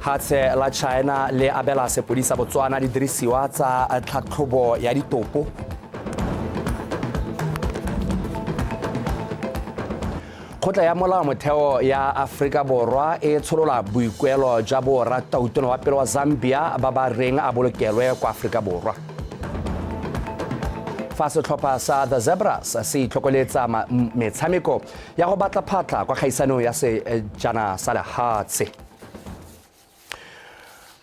Hatshe la China le abela sepodisi Botswana didirisiwa tsa tlhatlhobo ya ditopo. Kgotla ya molao motheo ya Afrika Borwa e tsholola boikuelo jwa boratautono wa pele wa Zambia ba ba reng a bolokelwe kwa Afrika Borwa. Fa setlhopha sa The Zebras se itlhokoletsa metshameko ya go batla phatla kwa kgaisanong ya sejana sa lehatshe.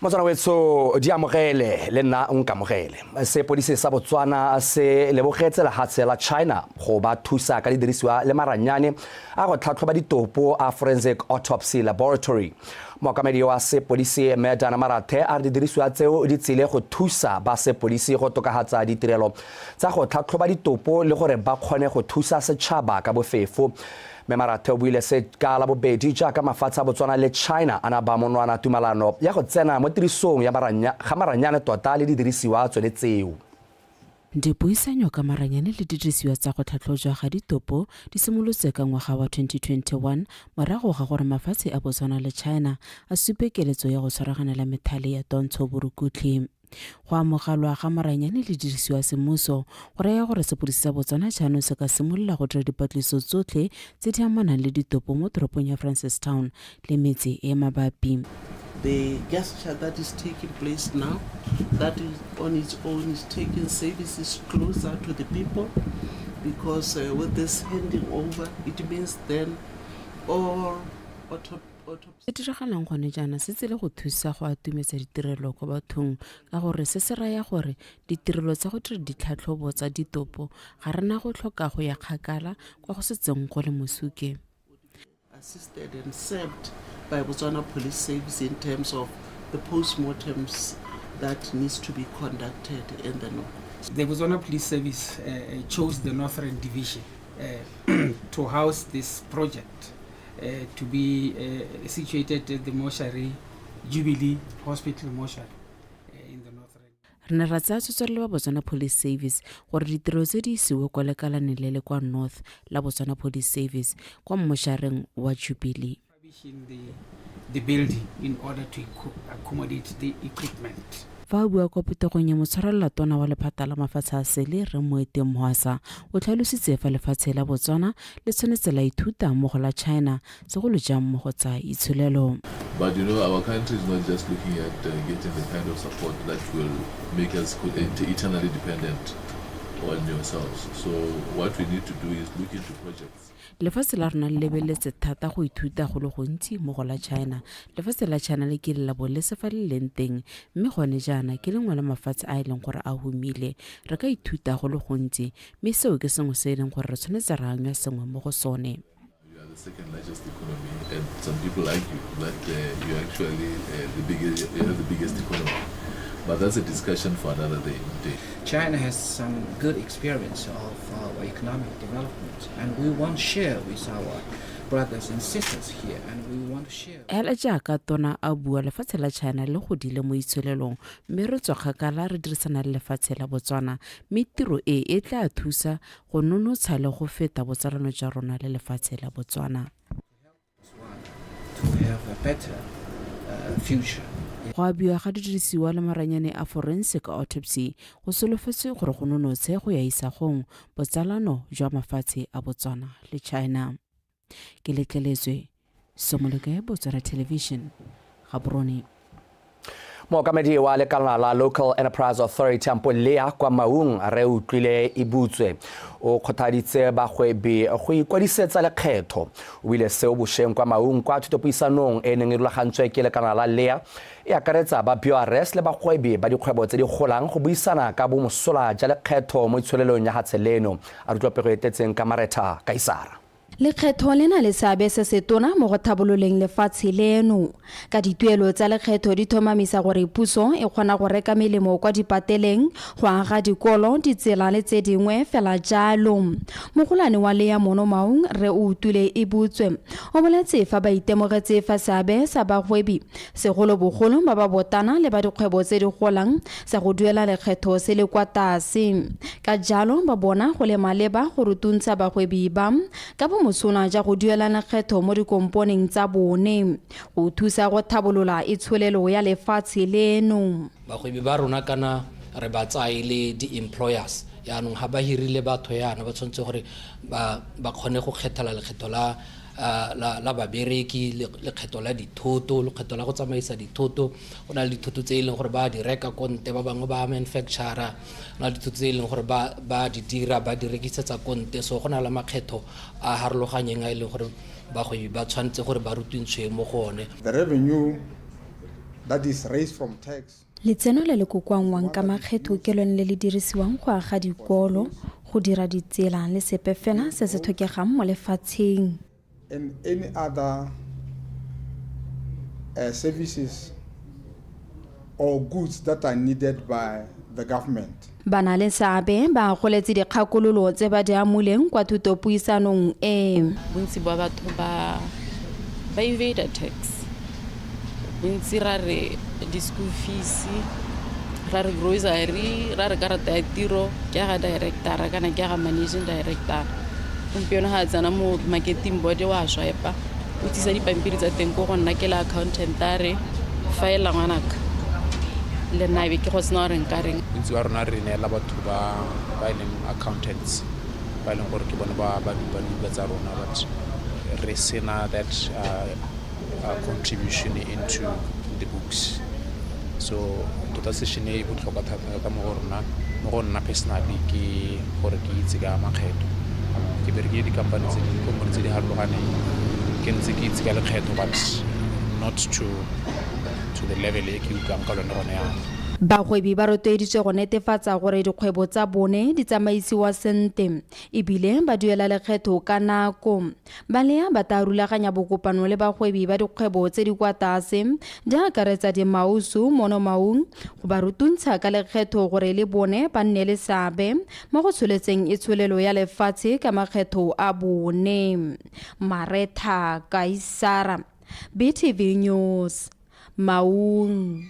Motswana wetso di amogele le nna nkamogele. Sepodisi sa Botswana se lebogetse lehatshe la China go ba thusa ka didirisiwa le maranyane a go tlhatlhoba ditopo a Forensic Autopsy Laboratory. Mokamedi wa sepodisi Medana Marathe a didirisiwa tseo di tsile go thusa ba sepodisi go tokahatsa ditirelo tsa go tlhatlhoba ditopo le gore ba kgone go thusa setšhaba ka bofefo. Marathe o buile se ka la bobedi jaaka mafatshe a Botswana le China ana ba monwana tumalano ya go tsena mo tirisong ya maranyane tota le didirisiwa tsone tseo. Dipuisanyo ka maranyane le didirisiwa tsa go tlhatlhojwa ga ditopo di simolotse ka ngwaga wa 2021 morago ga gore mafatshe a Botswana le China a supe keletso ya go tshwaraganela methale ya Tontsho Borukutli. Go amogelwa ga maranyane le dirisiwa semmuso go raya gore sepodisi sa Botswana jaanong se ka simolola go dira dipatlisiso tsotlhe tse di amanang le ditopo mo toropong ya Francistown le metse e mabapi. The gesture that is taking place now, that is on its own is taking services closer to the people, because with this handing over, it means then all Se diragalang gone jaana se tsile go thusa go atumetsa ditirelo kwa bathong ka gore se se raya gore ditirelo tsa go dira ditlhatlhobo tsa ditopo ga rena go tlhoka go ya kgakala kwa go setseng go le mosuke. Assisted and served by Botswana Police Service in terms of the post-mortems that needs to be conducted in the north. The Botswana Police Service chose the Northern Division to house this project. To be situated at the mortuary, Jubilee Hospital mortuary in the northern. Re ne ra tsaya tsotsolo ba Botswana Police Service gore ditirelo tse di isiwe kwa lekalane le kwa North la Botswana Police Service kwa mortuareng wa Jubilee. The building in order to accommodate the equipment. Fa a bua kwa putegong ya motshwarela tona wa lephata la mafatshe a sele re Moete Moasa o tlhalositse fa lefatshe la Botswana le tshwanetse la ithuta mo go la China segolo jang mo go tsa itshulelo. But you know, our country is not just looking at getting the kind of support that will make us eternally dependent on yourselves. So what we need to do is look into projects. Lefatshe la rona le lebeletse thata go ithuta go le gontsi mo go la China. Lefatshe la China le ke la bo le sefa le lenteng mme gone jaana ke lengwe la mafatshe a ileng gore a humile re ka ithuta go le gontsi mme seo ke sengwe se ileng gore re tshwanetse ra anya sengwe mo go sone. You are the second largest economy, and some people argue that you are actually the biggest economy. But that's a discussion for another day. China has some good experience of our economic development, and we want to share with our brothers and sisters here, and we want to share. Ela jaaka tona a bua lefatshe la China le godile mo itsholelong mme re tswa kgakala re dirisana le lefatshe la Botswana mme tiro e tla thusa go nonotsha le go feta botsalano jwa rona le lefatshe la Botswana. To have a better future. Go abiwa ga didirisiwa le maranyane a Forensic Autopsy go solofetse gore go nonotshe go ya isagong botsalano jwa mafatshe a Botswana le China. Ke letleletswe Somoleke Botswana Television Gaborone. Mokamedi wa lekala la Local Enterprise Authority Ampolea kwa Maung re utlwile ibutswe o kgothaditse bagwebi go ikwadisetsa lekgetho o ile seo bosheng kwa Maung kwa thutopuisanong e neng e rulagantswe ke lekala la Lea e akaretsa ba BRS le bagwebi ba dikgwebo tse di golang go buisana ka bo mosola ja lekgetho mo itsholelong ya Hatseleno a re tlopego etetseng ka Mareta Kaisara. Lekgetho le na le seabe se se tona mo go tlhabololeng lefatshe leno ka dituelo tsa lekgetho di thomamisa gore puso e kgona go reka melemo kwa dipateleng go aga dikolo ditsela le tse dingwe fela jalo. Mogolane wa Lea Mono Maung re o utule ibutswe o boletse fa ba itemogetse fa seabe sa bagwebi segolo bogolo ba ba botana le ba dikgwebo tse di golang sa go duela lekgetho se le kwa tlase ka jalo ba bona go le maleba go rutuntsha bagwebi ba ka bo mosola ja go duela lekgetho mo dikomponeng tsa bone go thusa go thabolola itsholelo ya lefatshe leno. Bagwebi ba rona kana re ba tsaya le di-employers yaanong ga ba hirile batho yana ba tshwanetse gore ba kgone go kgethela lekgetho la babereki, lekgetho la dithoto, lekgetho la go tsamaisa dithoto. Go na le dithoto tse e leng gore ba di reka konte, ba bangwe ba manufacturer, go na le dithoto tse e leng gore ba di dira ba di rekisetsa konte. So go na le makgetho a harologanyeng a e leng gore bagwebi ba tshwanetse gore ba rutwintswe mo go one. The revenue that is raised from tax. Letseno le le kokoangwang ka makgetho ke lone le le dirisiwang go aga dikolo, go dira ditsela le sepe fela se se tlhokegang mo lefatsheng. And any other services or goods that are needed by the government. Bana le seabe ba goletse dikgakololo tse ba di amoleng kwa thutopuisanong e. Bontsi ba batho ba evade tax. Bontsi ra re di-school fees, ra re grocery, ra re karata ya tiro ke ga director kana ke ga managing director. Gompieno ga tsena mo marketing board wa swipe o tsisa dipampiri tsa teng go nna ke la accountant a re file ngwanaka le nna be ke go sena re nkareng. Bontsi ba rona re neela batho ba leng accountants ba leng gore ke bone ba tsa rona, but re sena that contribution into the books. So tota session e botlhokwa thata ka mo go nna personally ke gore ke itse ka makgetho. Ke bereke di-company tse di harologaneng ke ntse ke itse ka lekgetho, but not to the level e ke utlwang ka lone gone yana. Bagwebi ba rotloeditswe go netefatsa gore dikgwebo tsa bone di tsamaisiwa sente ebile ba duela lekgetho ka nako. Balea ba tla rulaganya bokopano le bagwebi ba dikgwebo tse di kwa tlase di akaretsa dimausu monomaung go ba rutuntsha ka lekgetho gore le bone ba nne le seabe mo go tsholetseng itsholelo ya lefatshe ka makgetho a bone. Maretha Kaisara, BTV News, Maung.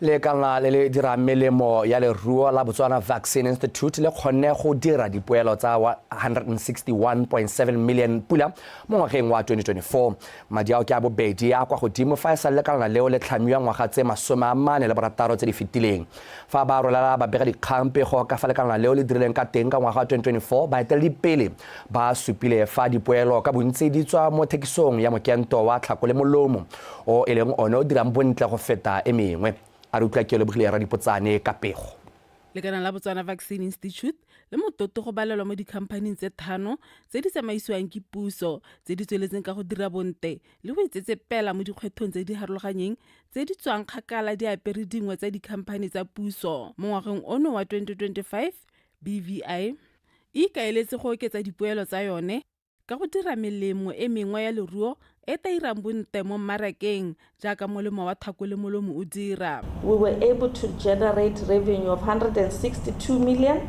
Le kana le dira melemo ya leruo la Botswana Vaccine Institute le kgonne go dira dipoelo tsa 161.7 million pula mo ngwageng wa 2024. Madi ao ke a bobedi a kwa godimo fa e sa le kana leo le tlhamiwa ngwaga tse 46 tse di fetileng. Fa ba rolela ba bega dikgampe go ka fa le kana leo le dirileng ka teng ka ngwaga wa 2024 ba eteledipele ba supile fa dipoelo ka bontsi di tswa mo thekisong ya mokento wa tlhako le molomo o e leng one o dirang bontle go feta e mengwe. A re utlwa ke le bogile ra dipotsane ka pego. Lekana la Botswana Vaccine Institute le mototo go balelwa mo dikhamphaneng tse 5 tse di tsamaisiwang ke puso tse di tsweletseng ka go dira bonte le go itsetsepela mo dikgwethong tse di harologaneng tse di tswang kgakala di apere dingwe tsa dikhamphane tsa puso. Mo ngwageng ono wa 2025 BVI e kaeletse go oketsa dipoelo tsa yone ka go dira melemo e mengwe ya leruo e ta irang bonte mo mmarakeng jaaka molemo wa thako le molomo o dira. We were able to generate revenue of 162 million,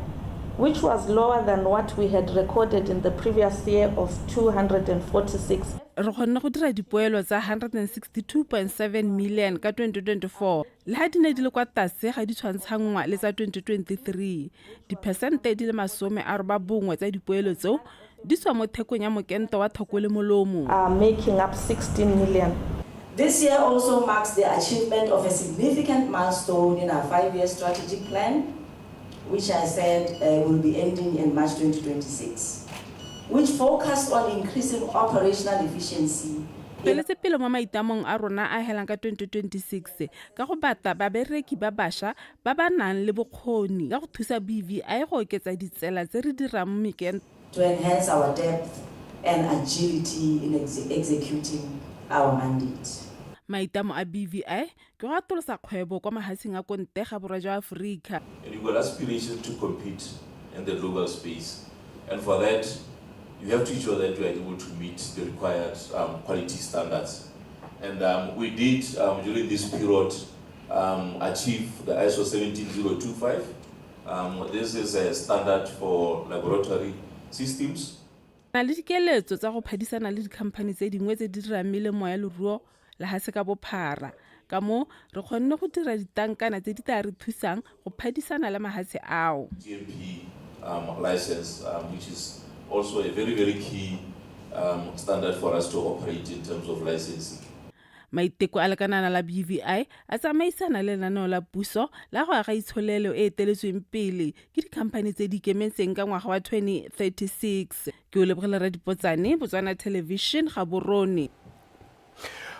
which was lower than what we had recorded in the previous year of 246. Re kgonne go dira dipoelo tsa 162.7 million ka 2024 le ha di ne di le kwa tlase ga di tshwantshangwa le tsa 2023. Diphesente di le 41 tsa dipoelo tseo di tswa mo thekong ya mokento wa thako le molomo. Making up 16 million. This year also marks the achievement of a significant milestone in our 5-year strategic plan, which I said will be ending in March 2026, which focused on increasing operational efficiency. Peletse pele mo maitamong a rona a helang ka 2026 ka go batla babereki ba bašwa ba ba nang le bokgoni ka go thusa BVI go oketsa ditsela tse re dirang mo mekento to enhance our depth and agility in executing our mandate. Maitamo a BVI ke go atolosa kgwebo kwa mahatsheng a kontega borwa jwa Afrika. And you've got aspirations to compete in the global space, and for that you have to ensure that you are able to meet the required quality standards. And we did during this period achieve the ISO 17025. This is a standard for laboratory systems. Na le dikeletso tsa go phadisana le dikhamphane tse dingwe tse di dirang melemo ya leruo le ha se ka bophara. Ka mo re kgonne go dira ditankana tse di tla re thusang go phadisana le mahatshe ao. GMP license, which is also a very, very key standard for us to operate in terms of licensing. maiteko a lekanana la BVI a tsamaisana le lenaneo la puso la go aga itsholelo e eteletsweng pele ke dikhamphane tse di ikemetseng ka ngwaga wa 2036 ke o lebogela Radipotsane Botswana Television Gaborone.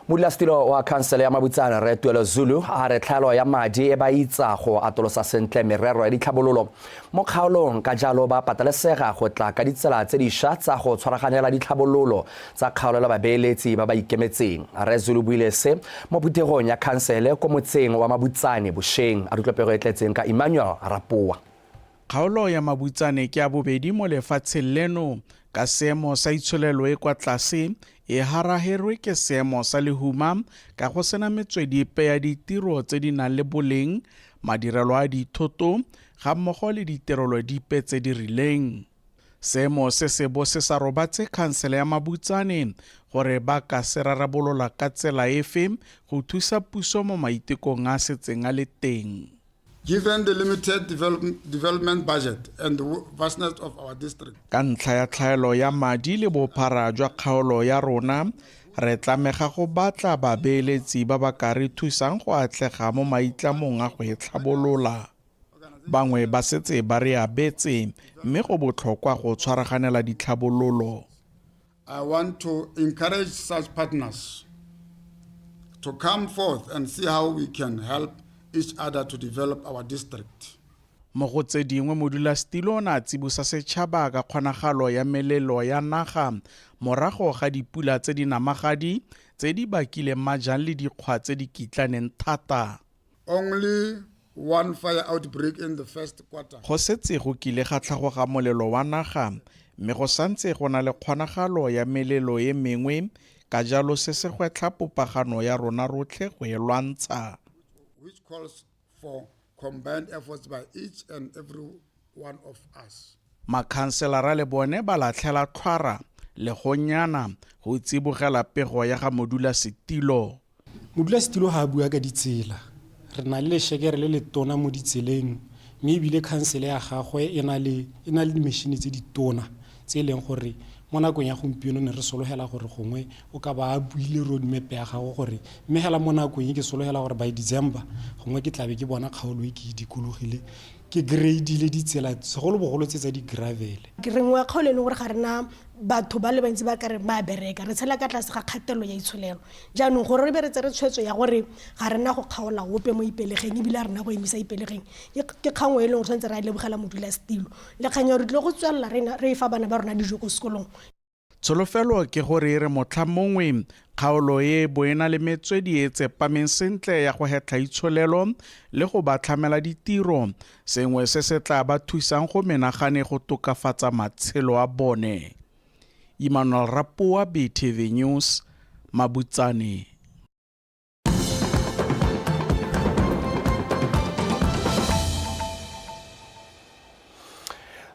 modulasetilo wa khansele ya Mabutsana Re Tuelo Zulu a re tlhaelo ya madi e ba itsa go atolosa sentle merero ya ditlhabololo mo kgaolong ka jalo ba patalesega go tla ka ditsela tse dišwa tsa go tshwaraganela ditlhabololo tsa kgaolo la babeeletsi ba ba ikemetseng. Re Zulu buile se mo phuthegong ya khansele ko motseng wa Mabutsane Bošeng a ditlhopego e tletseng ka Emmanuel Rapoa. Kgaolo ya Mabutsane ke ya bobedi mo lefatsheng leno ka seemo sa itsholelo e kwa tlase e haraherwe ke seemo sa lehuma ka go sena metswedi epe ya ditiro tse di nang le boleng, madirelo a dithoto ga mmogo le ditirelo dipe tse di rileng. Seemo se sebo se sa robatse khansele ya Mabutsane gore ba ka se rarabolola ka tsela efe go thusa puso mo maitekong a setseng a le teng. Given the limited development budget and the vastness of our district. Ka ntlha ya tlhaelo ya madi le bophara jwa kgaolo ya rona, re tlamega go batla babeeletsi ba ba ka re thusang go atlega mo maitlamong a go e tlhabolola. Bangwe ba setse ba re abetse mme go botlhokwa go tshwaraganela ditlhabololo. I want to encourage such partners to come forth and see how we can help each other to develop our district. Mo go tse dingwe modulasetilo na tsibosa setšhaba ka kgonagalo ya melelo ya naga morago ga dipula tse di namagadi tse di bakileng majang le dikgwa tse di kitlaneng thata. Only one fire outbreak in the first quarter. Go setse go kile ga tlhagoga molelo wa naga mme go santse go na le kgonagalo ya melelo e mengwe ka jalo se se gwetlha popagano ya rona rotlhe go e lwantsha. Which calls for combined efforts by each and every one of us. Makhanselara le bone ba latlhela tlhwara le go nyana go tsibogela pego ya ga modulasetilo. Modulasetilo ha bua ka ditsela. Re na le lešekere le letona mo ditseleng mme ebile khansele ya gagwe e na le dimešhini tse di tona tse leng gore mo nakong ya gompieno ne re sologela gore gongwe o ka ba buile road map ya gago gore mme hela mo nakong ke sologela gore by December gongwe ke tlabe ke bona kgaolo e ke dikologile ke grade le ditsela segolo bogolo tse tsa di gravel. Ke rengwa kgaolo le gore ga rena batho ba le bantsi ba ka re ba bereka re tshela ka tlase ga kgatelelo ya itsholelo jaanong gore re be re tsere tshwetso ya gore ga rena go kgaola ope mo ipelegeng ebile rena go emisa ipelegeng ke kgangwe e leng gore tshwanetse re a lebogela modulasetilo le kganya re tle go tswelela re fa bana ba rona dijo ko sekolong. Tsholofelo ke gore re motlha mongwe kgaolo e boena le metswedi e tsepameng sentle ya go hetla itsholelo le go ba tlhamela ditiro sengwe se se tla ba thusang go menagane go tokafatsa matshelo a bone. Emmanuel Rapoa, BTV News, Mabutsane.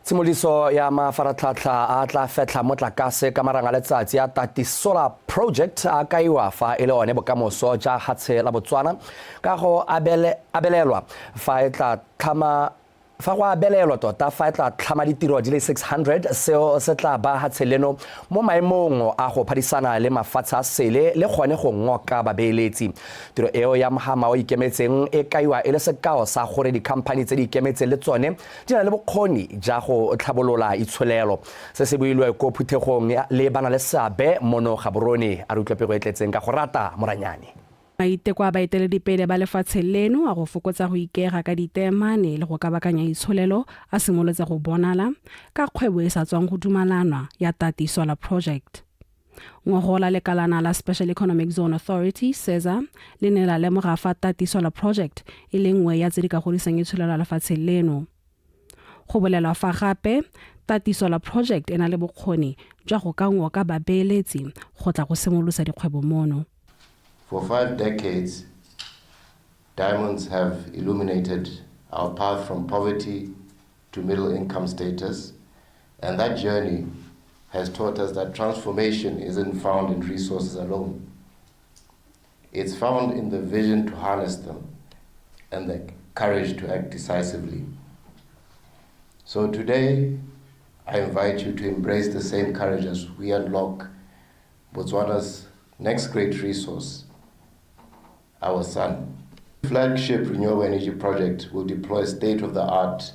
Tshimoliso ya mafaratlhatlha a tla fetla motlakase ka marang a letsatsi a Tati Solar Project a kaiwa fa e le one bokamoso ja hatshe la Botswana ka go abelelwa fa e tla tlhama fa go abelelwa tota fa e tla tlhama ditiro di le 600 seo se tla ba hatsheleno mo maemong a go phadisana le mafatshe a sele le gone go ngoka babeeletsi. Tiro eo ya Mahama o ikemetseng e kaiwa e le sekao sa gore dikhamphane tse di ikemetseng le tsone di na le bokgoni ja go tlhabolola itsholelo. Se se builwe ko phuthegong le bana le seabe mono Gaborone a re utlwepego e tletseng ka go rata Moranyane. Maiteko a baeteledipele ba lefatshe leno a go fokotsa go ikega ka ditemane le go kabakanya itsholelo a simolotse go bonala ka kgwebo e sa tswang go dumalanwa ya Tati Solar Project. Ngogola lekalana la Special Economic Zone Authority SEZA le ne la lemoga fa Tati Solar Project e le nngwe ya tse di ka godisang itsholelo la lefatshe leno. Go bolelwa fa gape Tati Solar Project e na le bokgoni jwa go ka ngoka babeeletsi go tla go simolosa dikgwebo mono. For 5 decades, diamonds have illuminated our path from poverty to middle income status, and that journey has taught us that transformation isn't found in resources alone. It's found in the vision to harness them and the courage to act decisively. So today, I invite you to embrace the same courage as we unlock Botswana's next great resource, our sun. The flagship renewable energy project will deploy state-of-the-art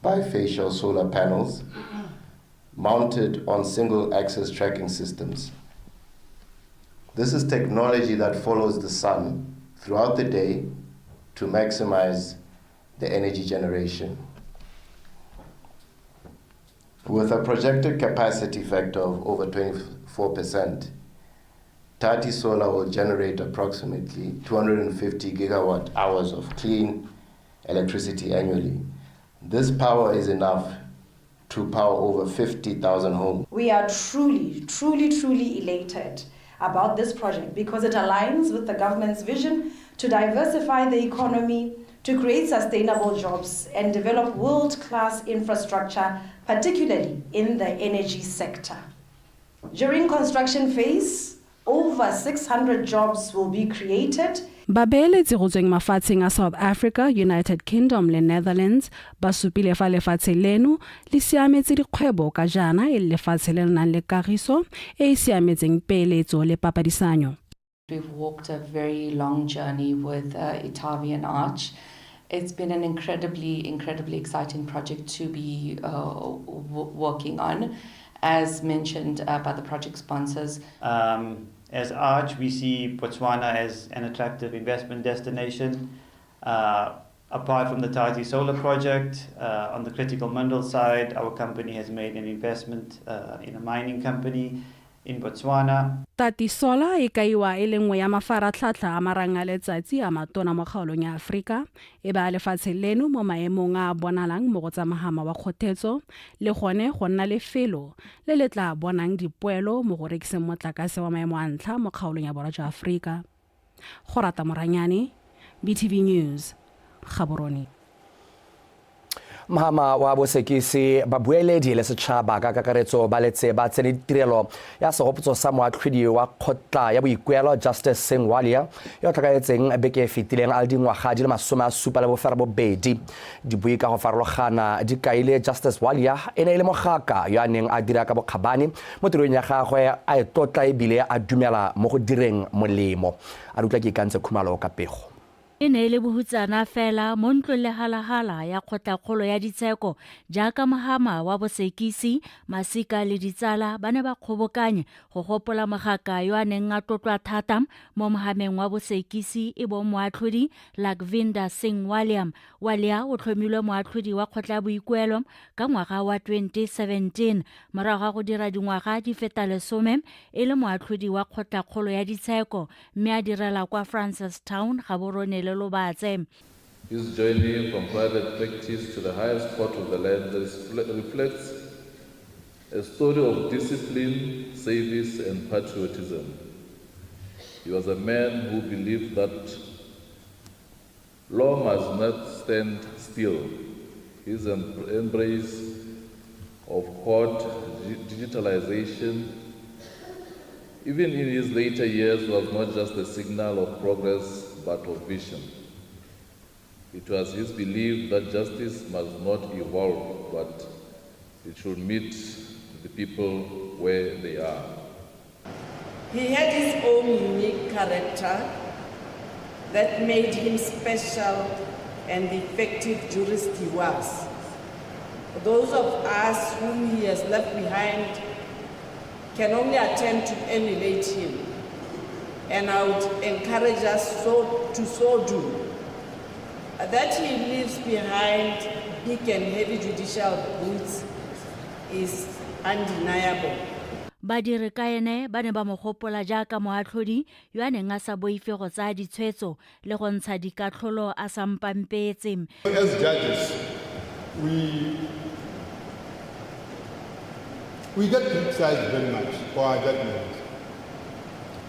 bifacial solar panels mounted on single-axis tracking systems. This is technology that follows the sun throughout the day to maximize the energy generation. With a projected capacity factor of over 24%, Tati Solar will generate approximately 250 gigawatt hours of clean electricity annually. This power is enough to power over 50,000 homes. We are truly elated about this project because it aligns with the government's vision to diversify the economy, to create sustainable jobs and develop world-class infrastructure, particularly in the energy sector. During construction phase, over 600 jobs will be created. Babeeletsi go tsweng mafatsheng a South Africa, United Kingdom le Netherlands ba supile fa lefatshe leno le siametse dikgwebo ka jana e lefatshe le nang le kagiso e siametseng peeletso le papadisanyo. We've walked a very long journey with Itavian Arch. It's been an incredibly exciting project to be working on, as mentioned by the project sponsors. As Arch, we see Botswana as an attractive investment destination. Apart from the Tati Solar project, on the critical mineral side, our company has made an investment in a mining company in Botswana. Tati Solar e kaiwa e le nngwe ya mafaratlhatlha a marang a letsatsi a matona mo kgaolong ya Afrika e ba lefatshe leno mo maemong a bonalang mo go tsamagama wa kgothetso le gone go nna lefelo le le tla bonang dipoelo mo go rekiseng motlakase wa maemo a ntlha mo kgaolong ya borwa jwa Afrika. Go rata Moranyane, BTV News, Gaborone. Mahama wa bosekisi ba bueledi le setšhaba ka kakaretso ba letse ba tsene ditirelo ya segopotso sa moatlhodi wa kgotla ya boikuelo Justice Sengwalia yo tlhakaetseng beke e fetileng a le dingwaga di le 72 di bui ka go farologana di kaile Justice Walia e ne e le mogaka yo a neng a dira ka bokgabane mo tirong ya gagwe a e tlotla ebile a dumela mo go direng molemo a rutla ke ikantse khumalo ka pego. E ne le bohutsana fela mo ntlo le halahala ya kgotlakgolo ya ditsheko jaaka Mahama wa bosekisi masika le ditsala ba ne ba kgobokanye go gopola mogaka yo a neng a tlotlwa thata mo mohameng wa bosekisi e bo moatlhodi Lakvinda Singh Walia o tlhomilwe moatlhodi wa kgotla boikuelo ka ngwaga wa 2017 morago ga go dira dingwaga di feta 10 e le moatlhodi wa kgotlakgolo ya ditsheko mme a direla kwa Francistown Gaborone. His journey from private practice to the highest court of the land reflects a story of discipline, service, and patriotism. He was a man who believed that law must not stand still. His embrace of court digitalization, even in his later years, was not just a signal of progress but of vision. It was his belief that justice must not evolve, but it should meet the people where they are. He had his own unique character that made him special and the effective jurist he was. Those of us whom he has left behind can only attempt to emulate him. And I would encourage us to so do. That he leaves behind big and heavy judicial boots is undeniable. Badiri ka ene ba ne ba mo gopola jaaka moatlhodi yo a neng a sa boife go tsaya ditshwetso le go ntsha dikatlholo a sa mpampetse. As judges, we get criticized very much for our judgments.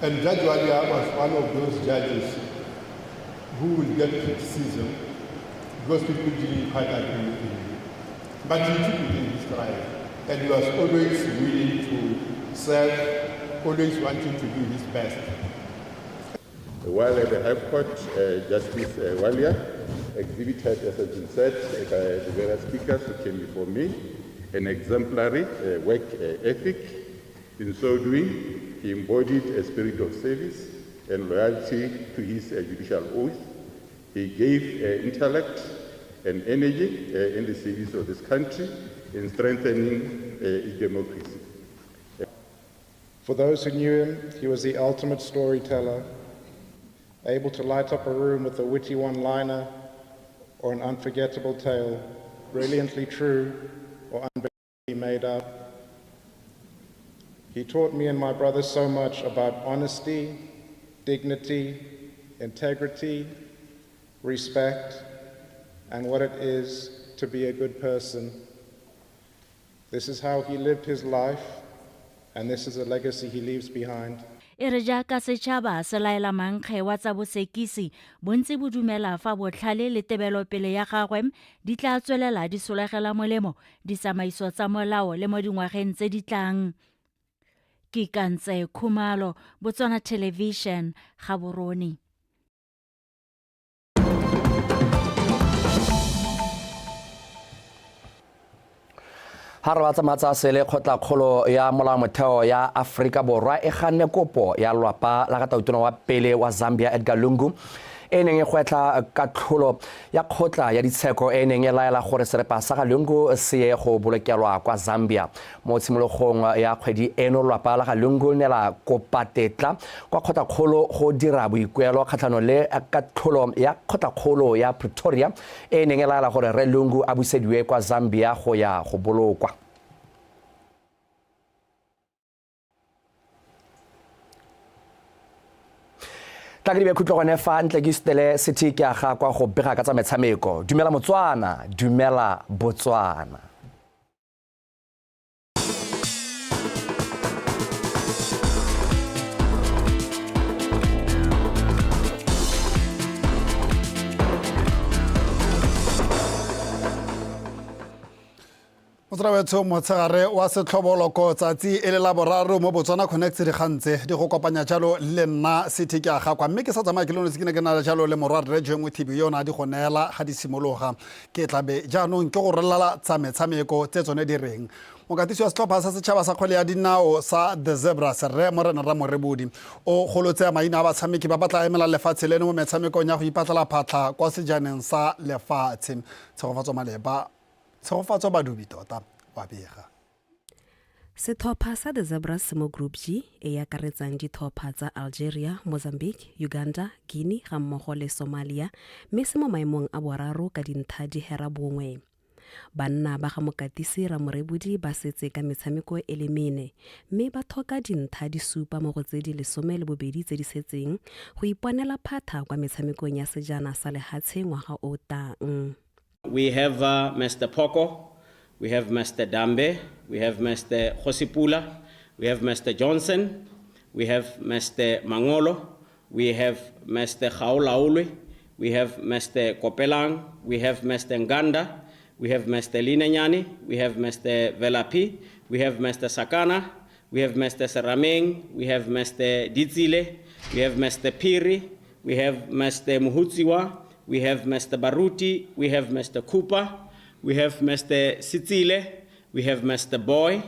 And Judge Walia was one of those judges who will get criticism because people didn't quite agree with him. But he took it in his stride, and he was always willing to serve, always wanting to do his best. While at the High Court, Justice Walia exhibited, as has been said by the various speakers who came before me, an exemplary work ethic. In so doing, he embodied a spirit of service and loyalty to his judicial oath. He gave intellect and energy in the service of this country in strengthening its democracy. For those who knew him, he was the ultimate storyteller, able to light up a room with a witty one-liner or an unforgettable tale, brilliantly true or unbelievably made up. He taught me and my brothers so much about honesty, dignity, integrity, respect, and what it is to be a good person. This is how he lived his life, and this is a legacy he leaves behind. E re jaaka setšhaba se laela mankge wa tsa bosekisi bontsi bo dumela fa botlhale le tebelopele ya gagwe di tla tswelela di solegela molemo ditsamaiso tsa molao le mo dingwageng tse di tlang. Ke Kantse Khumalo, Botswana Television, Gaborone. ha re batsa matsa sele kgotla-kgolo ya molaomotheo ya Afrika Borwa e ganne kopo ya lwapa la gatautona wa pele wa Zambia Edgar Lungu e neng e gwetla katlholo ya kgotla ya ditsheko e neng e laela gore serepa sa ga Lungu se ye go bolokelwa kwa Zambia mo tshimologong ya kgwedi eno lwapa la ga Lungu ne la kopatetla kwa kgotla-kgolo go dira boikuelo kgatlhanong le katlholo ya kgotla-kgolo ya Pretoria e neng e laela gore re Lungu a busediwe kwa Zambia go ya go bolokwa. Tla ke di be khutlo gone fa ntle ke stele city ke aga kwa go bega ka tsa metshameko. Dumela Motswana, dumela Botswana. Motsrawetso motshegare wa setlhoboloko tsatsi e le la boraro mo Botswana Connect di gantse di go kopanya jalo le nna city ke aga kwa mme ke sa tsamaya ke lone se ke na jalo le morwadi re jeng TV yona di go neela ga di simologa ke tlabe jaanong ke go relala tsa metshameko tse tsone di reng mokatisi wa setlhopha sa setšhaba sa kgwele ya dinao sa The Zebras re Morena Ramorebodi o golotse maina a batshameki ba batla emela lefatshe leno mo metshamekong ya go ipatlela phatlha kwa sejaneng sa lefatshe tshegofatso maleba tshegofatso badubi tota wa bega. Setlhopha sa The Zebras mo Group G e akaretsang ditlhopha tsa Algeria, Mozambique, Uganda, Guinea ga mmogo le Somalia mme se mo maemong a boraro ka dintlha di hera bongwe. Banna ba ga mokatisi Ramorebodi ba setse ka metshameko e le mene mme ba thoka dintlha di supa mo go tse di 12 tse di setseng go iponela phatha kwa metshamekong ya sejana sa lehatshe ngwaga o tang. We have Mr. Poko, we have Mr. Dambe, we have Mr. Khosipula, we have Mr. Johnson, we have Mr. Mangolo, we have Mr. Khaulaulwe, we have Mr. Kopelang, we have Mr. Nganda, we have Mr. Linanyani, we have Mr. Velapi, we have Mr. Sakana, we have Mr. Sarameng, we have Mr. Dizile, we have Mr. Piri, we have Mr. Muhutsiwa, we have Mr. Baruti, we have Mr. Cooper, we have Mr. Sitsile, we have Mr. Boy,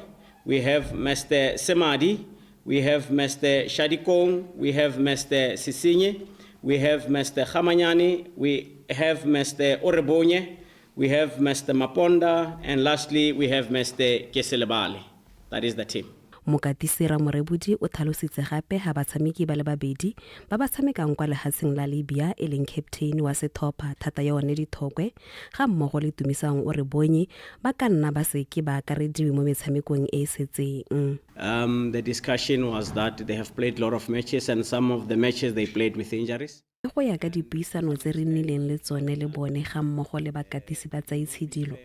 we have Mr. Semadi, we have Mr. Shadikong, we have Mr. Sisinye, we have Mr. Khamanyani, we have Mr. Orebonye, we have Mr. Maponda, and lastly we have Mr. Keselebali. That is the team. Mokatisi Ramorebodi o tlhalositse gape ha batshameki ba le babedi ba ba tshamekang kwa lehatseng la Libya e leng captain wa setlhopha thata yone dithokwe ga mmogo le Tumisang Orebonye ba ka nna ba seke ba akarediwe mo metshamekong e setseng. The discussion was that they have played a lot of matches and some of the matches they played with injuries. Go ya ka dipuisano tse re nnileng le tsone le bone ga mmogo le bakatisi ba tsa itshidilo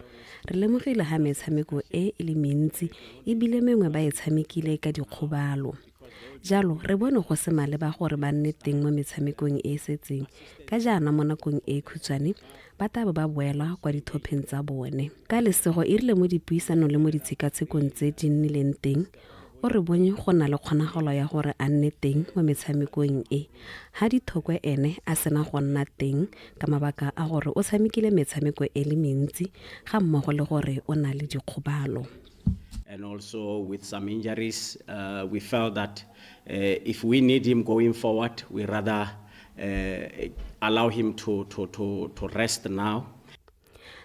re lemogile ha metshameko e le mentsi e bile mengwe ba e tshamekile ka dikgobalo jalo re bone go se maleba gore ba nne teng mo metshamekong e setseng ka jana mo nakong e khutshwane ba taba ba boela kwa dithopheng tsa bone ka lesego e rile mo dipuisano le mo ditshekatshekong tse di nnileng teng o re bone go na le kgonagalo ya gore a nne teng mo metshamekong e ha dithokwe ene a sena go nna teng ka mabaka a gore o tshamekile metshameko e le mentsi ga mmogo le gore o na le dikgobalo. And also with some injuries, we felt that if we need him going forward, we rather allow him to rest now.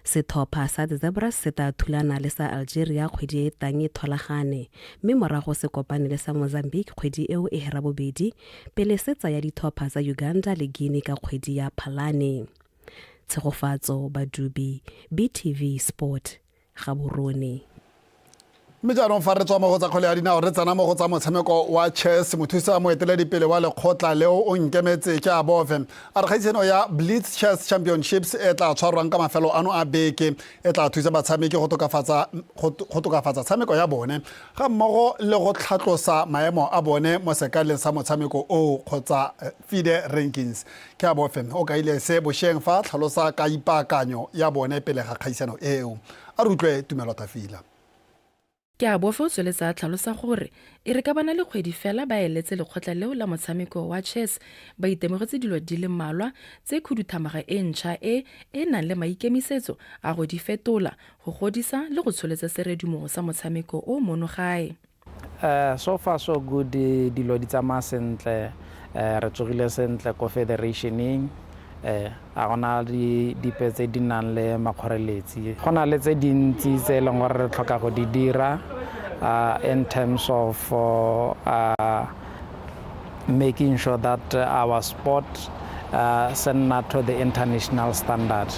Sethopha sa the Zebras se tla thulana le sa Algeria kgwedi e tang e tholagane mme morago se kopane le sa Mozambique kgwedi eo e hera bobedi pele se tsaya dithopha tsa Uganda le Guinea ka kgwedi ya Phalane. Tshegofatso Badubi, BTV Sport, Gaborone. mme jaanong fa re tswa mo go tsa kgwele ya dinao re tsena mo go tsa motshameko wa chess mothusa moeteledipele wa lekgotla leo o nkemetse ke a bofe a re kgaisano ya Blitz Chess Championships e tla tshwarwang ka mafelo ano a beke e tla thusa batshameki go tokafatsa tshameko ya bone ga mmogo le go tlhatlosa maemo a bone mo sekaleng sa motshameko o kgotsa FIDE rankings ke a bofe o ka ile se bošeng fa tlhalosa ka ipaakanyo ya bone pele ga kgaisano eo a re utlwe Tumelo Tafila. Ke a bofe o tsweletsa tlhalosa gore e re ka bana le kgwedi fela ba eletse lekgotla leo la motshameko wa chess ba itemogetse dilo di le mmalwa tse khuduthamaga e ntšha e nang le maikemisetso a go di fetola go godisa le go tsholetsa seredumo sa motshameko o mono gae. So far so good, dilo di tsamaya sentle, re tsogile sentle ko federationeng, a gona dipe tse di nang le makgoreletsi go na le tse dintsi tse e leng gore re tlhoka go di dira in terms of making sure that our sport send to the international standard.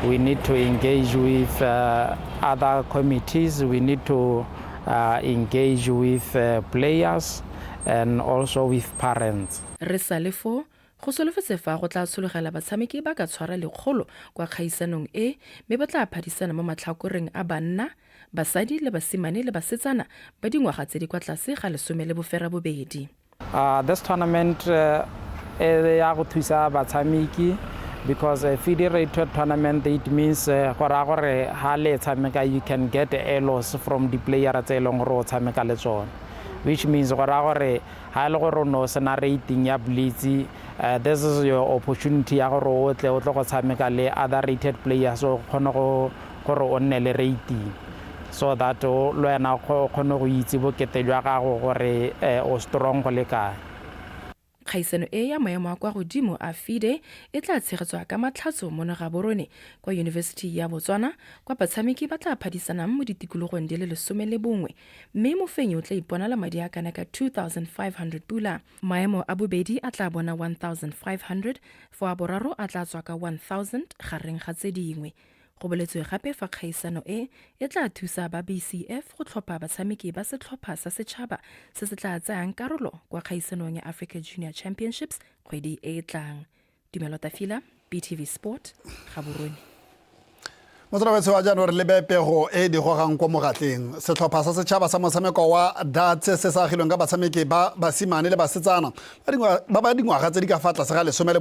We need to engage with other committees, we need to engage with players and also with parents. Re salefo go solofetse fa go tla tshologela batshameki ba ka tshwara lekgolo kwa kgaisanong e mme ba tla phadisana mo matlhakoreng a banna basadi le basimane le basetsana ba dingwaga tse di kwa tlase ga 12. This tournament ya go thusa batshameki because a federated tournament it means gore ha le tshameka you can get elos from the player tse leng gore o tshameka le tsone, which means gore ha le gore no sena rating ya Blitz, this is your opportunity ya gore o tle go tshameka le other rated players so kgone gore o nne le rating so that lo ena kgone go itse bokete jwa gago gore o strong go le kae. Kgaisano e ya maemo a kwa godimo a FIDE e tla tshegetswa ka matlhatso mo Gaborone kwa University ya Botswana kwa batshameki ba tla phadisana mo ditikologong di le 11 mme mofenyi o tla iponela madi a kana ka 2,500 pula. Maemo a bobedi a tla bona 1,500 fo a boraro a tla tswa ka 1,000 gareng ga tse dingwe. Go boletswe gape fa kgaisano e tla thusa ba BCF go tlhopha batshameki ba setlhopha sa setšhaba se se tla tsayang karolo kwa kgaisanong ya Africa Junior Championships kgwedi e tlang. Tumelo Tafila, BTV Sport, Gaborone. Motswabetse wa jaanong re lebe pego e di gogang kwa mogatleng setlhopha sa setšhaba sa motshameko wa darts se sa agilweng ka batshameki ba basimane le basetsana ba ba dingwaga tse di ka fa tlase ga 15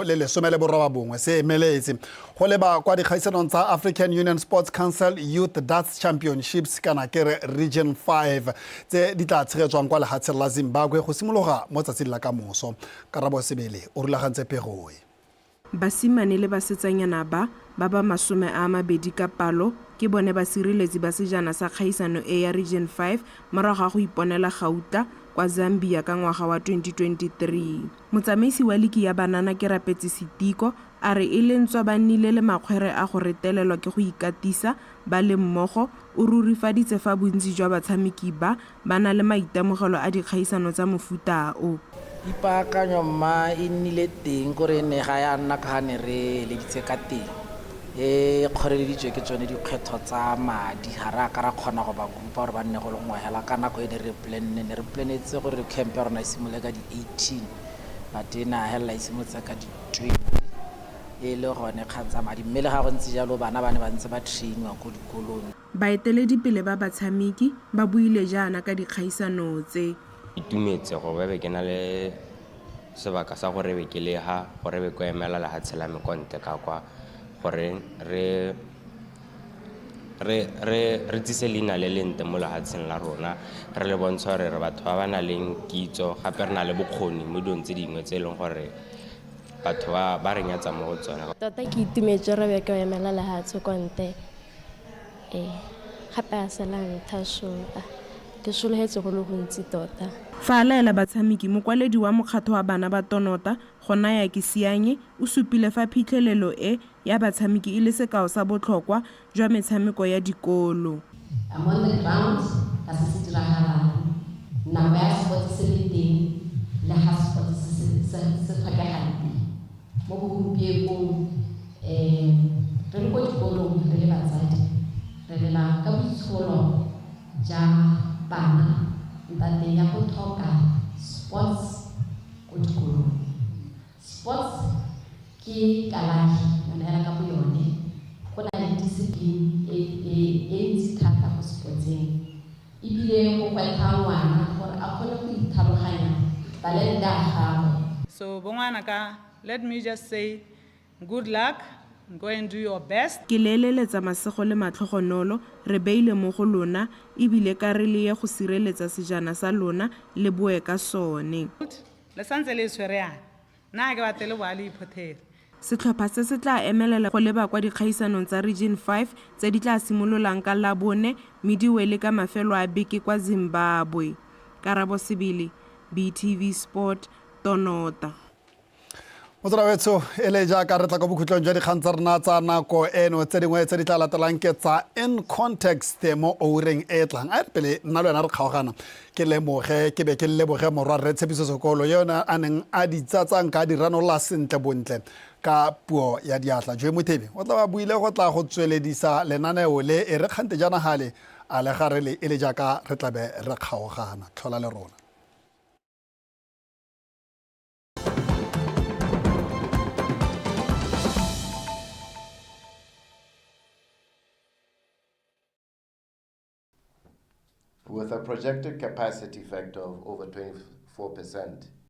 le 19 se emeletse go leba kwa dikgaisanong tsa African Union Sports Council Youth Darts Championships kana ke Region 5 tse di tla tshegetswang kwa lehatsheng la Zimbabwe go simologa mo tsatsing la kamoso. Karabo Sebele o rulagantse pego e. Basimane le basetsanyana ba 20 ka palo ke bone ba sireletsi ba sejana sa kgaisano e ya Region 5 morago go iponela gauta kwa Zambia ka ngwaga wa 2023. Motsamaisi wa ligi ya banana ke Rapetsi Sitiko a re e lentswa ba nnile le makgwere a go retelelwa ke go ikatisa ba le mmogo o rurifaditse fa bontsi jwa batshameki ba na le maitemogelo a dikgaisano tsa mofuta o. Ipaakanyo mma e nnile teng gore ne ga ya nna ka ne re leditse ka teng kgoreleditswe ke tsone dikgetho tsa madi ga ra ka ra kgona go ba kupa gore ba nne go le ngwa hela ka nako e ne re planetse gore camp ya rona e simole ka di 18 but na hela e simotse ka di 20 e le gone kgantsa madi mme le ga go ntse jalo bana ba ne ba ntse ba trainwa ko dikolong. Baeteledipele ba batshameki ba buile jaana ka dikgaisano tse. Itumetse go be ke na le sebaka sa gore be ke le ha gore be ko emela la hatshela mekonte ka kwa gore re re tsise leina le lente mo lehatsheng la rona re le bontsha gore re batho ba ba na leng kitso gape re na le bokgoni mo dilong tse dingwe tse e leng gore batho ba re nyatsa mo go tsona. Tota ke itumetse re be ke emela lehatshe ko nte gape a selang thashoa ke sologetse go le gontsi tota. Fa a laela batshameki, mokwaledi wa mokgatlho wa bana ba Tonota go naya ke sianye o supile fa phitlhelelo ya batshameki e le sekao sa botlhokwa jwa metshameko ya dikolo. I'm on the ground ka se se diragalang nako ya sport se le teng le ha sport se tlhokegang mo gompiekong re le ko dikolong re le batsadi re lela ka boitsholo ja bana ntate ya go tlhoka sports ko dikolong. Sports ke kalafi yone hela ka bo yone go na le discipline e ntsi thata go sportseng ebile go kwetla ngwana gore a kgone go ithaloganya talente ya gagwe. So bongwanaka, let me just say good luck. Go and do your best. Ke leleletsa masego le matlhogonolo re beile mo go lona ebile ka re le ye go sireletsa sejana sa lona le boe ka sone. Le santse le tshwereana nna ke batle le boa le iphothele. Setlhopha se se tla emelela go leba kwa dikgaisanong tsa Region 5 tse di tla simololang ka la 4 Midiwele ka mafelo a beke kwa Zimbabwe. Karabo Sibili, BTV Sport, Tonota. motswela wetso e le jaaka re tla ka bokhutlong jwa dikgang tsa rena tsa nako eno tse dingwe tse di tla latelang ke tsa In Context mo oureng e tlang a re pele nna le wena re kgaogana ke be ke leboge morwarre Tshepiso Sekolo yona a neng a di tsatsang ka di ranola sentle bontle ka puo ya diatla. Joe Mothebi o tla ba buile go tla go tsweledisa lenaneo le e re kgante jana gale a le gare le e le jaaka re tlabe re kgaogana tlhola le rona. With a projected capacity factor of over 24%,